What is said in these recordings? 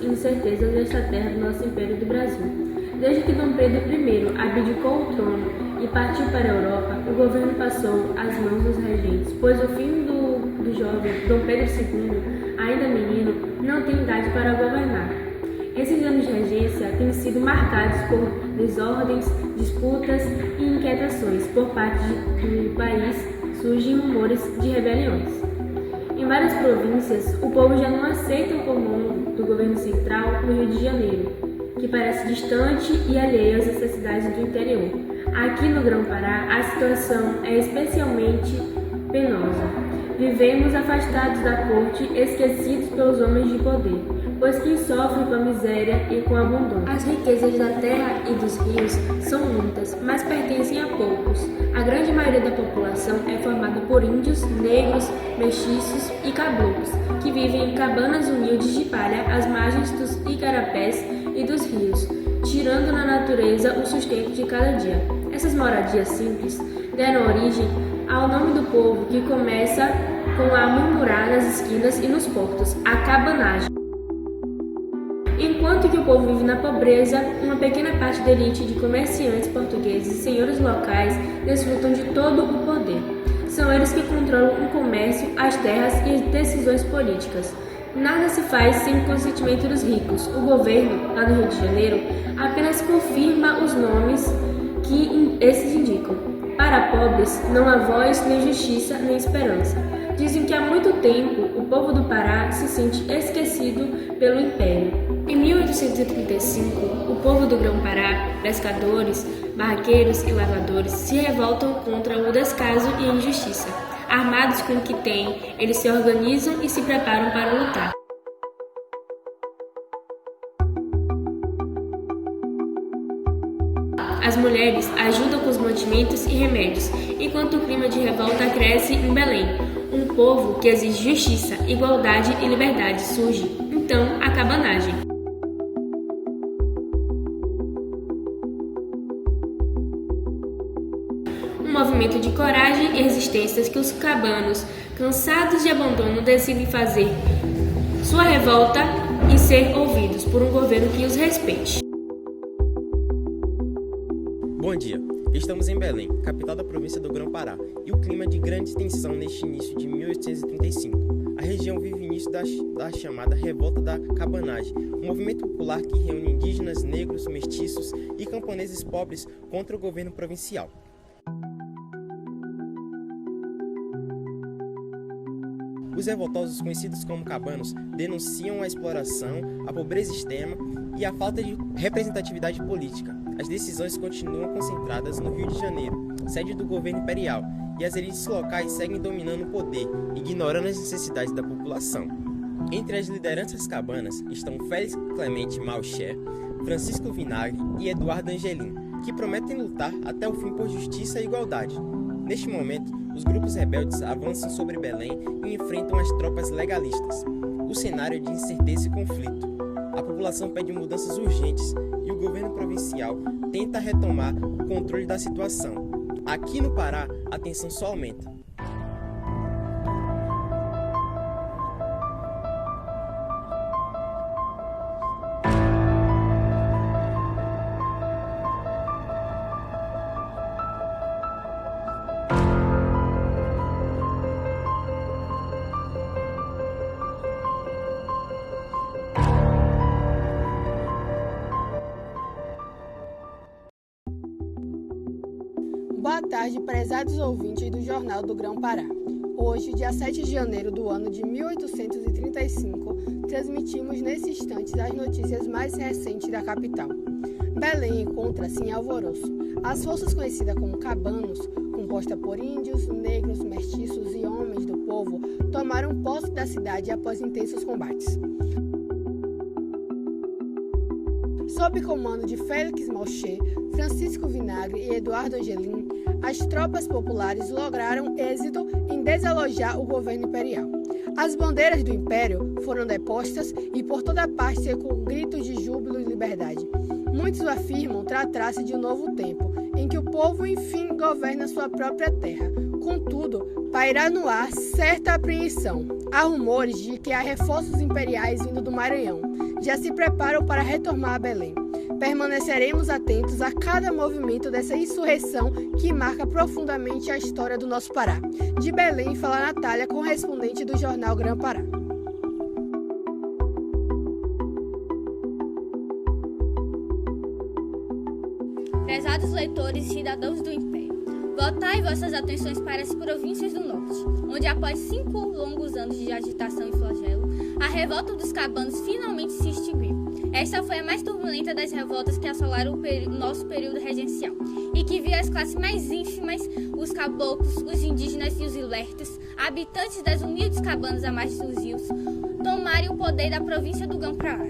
e incertezas desta terra do nosso Império do Brasil. Desde que Dom Pedro I abdicou o trono e partiu para a Europa, o governo passou às mãos dos regentes, pois o filho do jovem Dom Pedro II, ainda menino, não tem idade para governar. Esses anos de regência têm sido marcados por desordens, disputas e inquietações por parte do país. Surgem rumores de rebeliões. Em várias províncias, o povo já não aceita o comando do governo central no Rio de Janeiro, que parece distante e alheio às necessidades do interior. Aqui no Grão-Pará, a situação é especialmente penosa. Vivemos afastados da corte, esquecidos pelos homens de poder, pois quem sofre com a miséria e com o abandono. As riquezas da terra e dos rios são muitas, mas pertencem a poucos. A grande maioria da população é formada por índios, negros, mestiços e caboclos, que vivem em cabanas humildes de palha às margens dos igarapés e dos rios, tirando na natureza o sustento de cada dia. Essas moradias simples deram origem ao nome do povo, que começa com a murmurar nas esquinas e nos portos, a cabanagem. Enquanto que o povo vive na pobreza, uma pequena parte da elite de comerciantes portugueses e senhores locais desfrutam de todo o poder. São eles que controlam o comércio, as terras e as decisões políticas. Nada se faz sem o consentimento dos ricos. O governo, lá no Rio de Janeiro, apenas confirma os nomes que esses indicam. Para pobres, não há voz, nem justiça, nem esperança. Dizem que há muito tempo o povo do Pará se sente esquecido pelo Império. Em 1835, o povo do Grão-Pará, pescadores, barraqueiros e lavradores, se revoltam contra o descaso e a injustiça. Armados com o que têm, eles se organizam e se preparam para lutar. As mulheres ajudam com os mantimentos e remédios, enquanto o clima de revolta cresce em Belém. Um povo que exige justiça, igualdade e liberdade surge, então, a cabanagem. Um movimento de coragem e resistência que os cabanos, cansados de abandono, decidem fazer sua revolta e ser ouvidos por um governo que os respeite. Bom dia, estamos em Belém, capital da província do Grão-Pará, e o clima de grande tensão neste início de 1835. A região vive o início da chamada Revolta da Cabanagem, um movimento popular que reúne indígenas, negros, mestiços e camponeses pobres contra o governo provincial. Os revoltosos, conhecidos como cabanos, denunciam a exploração, a pobreza extrema e a falta de representatividade política. As decisões continuam concentradas no Rio de Janeiro, sede do governo imperial, e as elites locais seguem dominando o poder, ignorando as necessidades da população. Entre as lideranças cabanas estão Félix Clemente Malcher, Francisco Vinagre e Eduardo Angelim, que prometem lutar até o fim por justiça e igualdade. Neste momento, os grupos rebeldes avançam sobre Belém e enfrentam as tropas legalistas. O cenário é de incerteza e conflito. A população pede mudanças urgentes e o governo provincial tenta retomar o controle da situação. Aqui no Pará, a tensão só aumenta. Boa tarde, prezados ouvintes do Jornal do Grão-Pará. Hoje, dia 7 de janeiro do ano de 1835, transmitimos nesse instante as notícias mais recentes da capital. Belém encontra-se em alvoroço. As forças conhecidas como cabanos, composta por índios, negros, mestiços e homens do povo, tomaram posse da cidade após intensos combates. Sob comando de Félix Malcher, Francisco Vinagre e Eduardo Angelim, as tropas populares lograram êxito em desalojar o governo imperial. As bandeiras do império foram depostas e por toda parte com gritos de júbilo e liberdade. Muitos afirmam tratar-se de um novo tempo, em que o povo enfim governa sua própria terra. Contudo, paira no ar certa apreensão. Há rumores de que há reforços imperiais vindo do Maranhão. Já se preparam para retornar a Belém. Permaneceremos atentos a cada movimento dessa insurreição que marca profundamente a história do nosso Pará. De Belém, fala Natália, correspondente do jornal Grã-Pará. Prezados leitores e cidadãos do Império, voltai vossas atenções para as províncias do Norte, onde após 5 longos anos de agitação e flagelo, a revolta dos cabanos finalmente se extinguiu. Esta foi a mais turbulenta das revoltas que assolaram o nosso período regencial e que viu as classes mais ínfimas, os caboclos, os indígenas e os ilertos, habitantes das humildes cabanas à margem dos rios, tomarem o poder da província do Grã-Pará.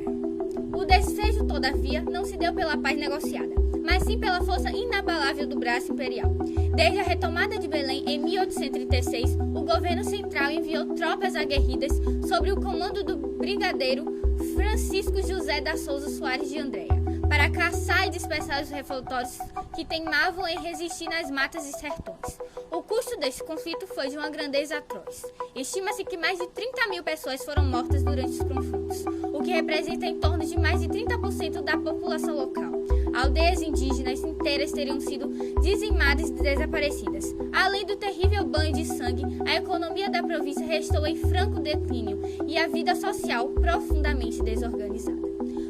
O desfecho, todavia, não se deu pela paz negociada, mas sim pela força inabalável do braço imperial. Desde a retomada de Belém em 1836, o governo central enviou tropas aguerridas sob o comando do brigadeiro Francisco José da Souza Soares de Andréa, para caçar e dispersar os revoltosos que teimavam em resistir nas matas e sertões. O custo deste conflito foi de uma grandeza atroz. Estima-se que mais de 30 mil pessoas foram mortas durante os confrontos, o que representa em torno de mais de 30% da população local. Aldeias indígenas inteiras teriam sido dizimadas e desaparecidas. Além do terrível banho de sangue, a economia da província restou em franco declínio e a vida social profundamente desorganizada.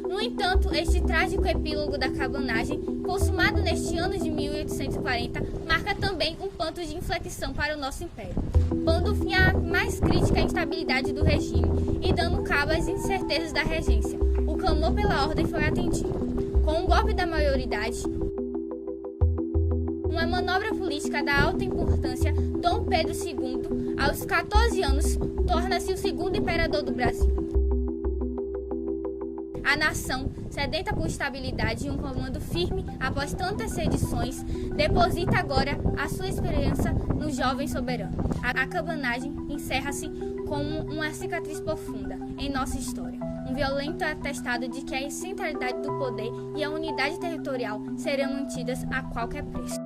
No entanto, este trágico epílogo da cabanagem, consumado neste ano de 1840, marca também um ponto de inflexão para o nosso império, pondo fim à mais crítica instabilidade do regime e dando cabo às incertezas da regência. O clamor pela ordem foi atendido. Com o golpe da maioridade, uma manobra política da alta importância, Dom Pedro II, aos 14 anos, torna-se o segundo imperador do Brasil. A nação, sedenta por estabilidade e um comando firme após tantas sedições, deposita agora a sua esperança no jovem soberano. A cabanagem encerra-se como uma cicatriz profunda em nossa história, um violento atestado de que a centralidade do poder e a unidade territorial serão mantidas a qualquer preço.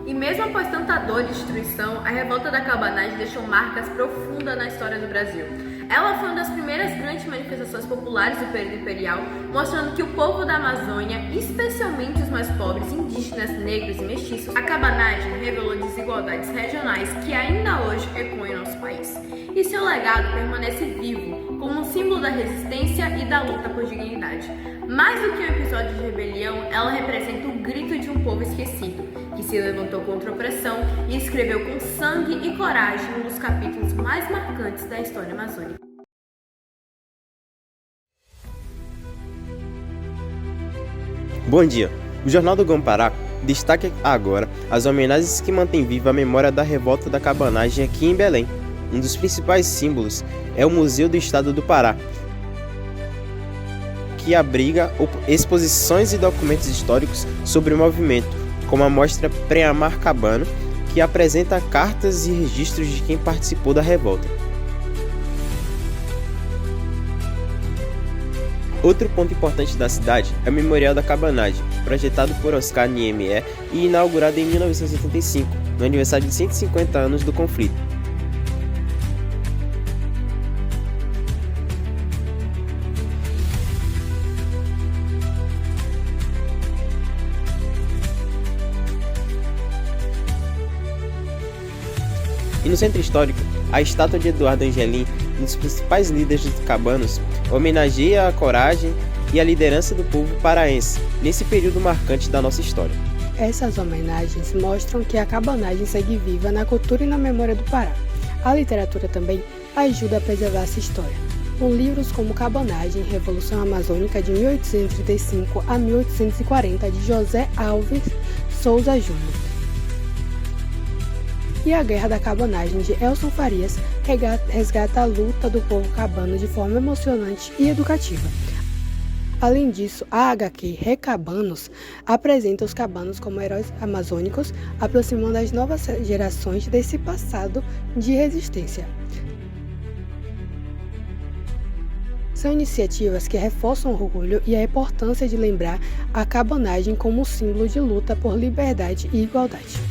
E mesmo após tanta dor e destruição, a revolta da cabanagem deixou marcas profundas na história do Brasil. Ela foi uma das primeiras grandes manifestações populares do período imperial, mostrando que o povo da Amazônia, especialmente os mais pobres, indígenas, negros e mestiços, a cabanagem revelou desigualdades regionais que ainda hoje ecoam em nosso país. E seu legado permanece vivo, como um símbolo da resistência e da luta por dignidade. Mais do que um episódio de rebelião, ela representa o grito de um povo esquecido, que se levantou contra a opressão e escreveu com sangue e coragem um dos capítulos mais marcantes da história amazônica. Bom dia! O Jornal do Grã-Pará destaca agora as homenagens que mantêm viva a memória da revolta da cabanagem aqui em Belém. Um dos principais símbolos é o Museu do Estado do Pará, que abriga exposições e documentos históricos sobre o movimento, como a mostra Pré-Amar Cabano, que apresenta cartas e registros de quem participou da revolta. Outro ponto importante da cidade é o Memorial da Cabanagem, projetado por Oscar Niemeyer e inaugurado em 1985, no aniversário de 150 anos do conflito. E no centro histórico, a estátua de Eduardo Angelim, um dos principais líderes dos cabanos, homenageia a coragem e a liderança do povo paraense nesse período marcante da nossa história. Essas homenagens mostram que a cabanagem segue viva na cultura e na memória do Pará. A literatura também ajuda a preservar essa história, com livros como Cabanagem, Revolução Amazônica de 1835 a 1840, de José Alves Souza Júnior, e A Guerra da Cabanagem, de Elson Farias, resgata a luta do povo cabano de forma emocionante e educativa. Além disso, a HQ Recabanos apresenta os cabanos como heróis amazônicos, aproximando as novas gerações desse passado de resistência. São iniciativas que reforçam o orgulho e a importância de lembrar a cabanagem como símbolo de luta por liberdade e igualdade.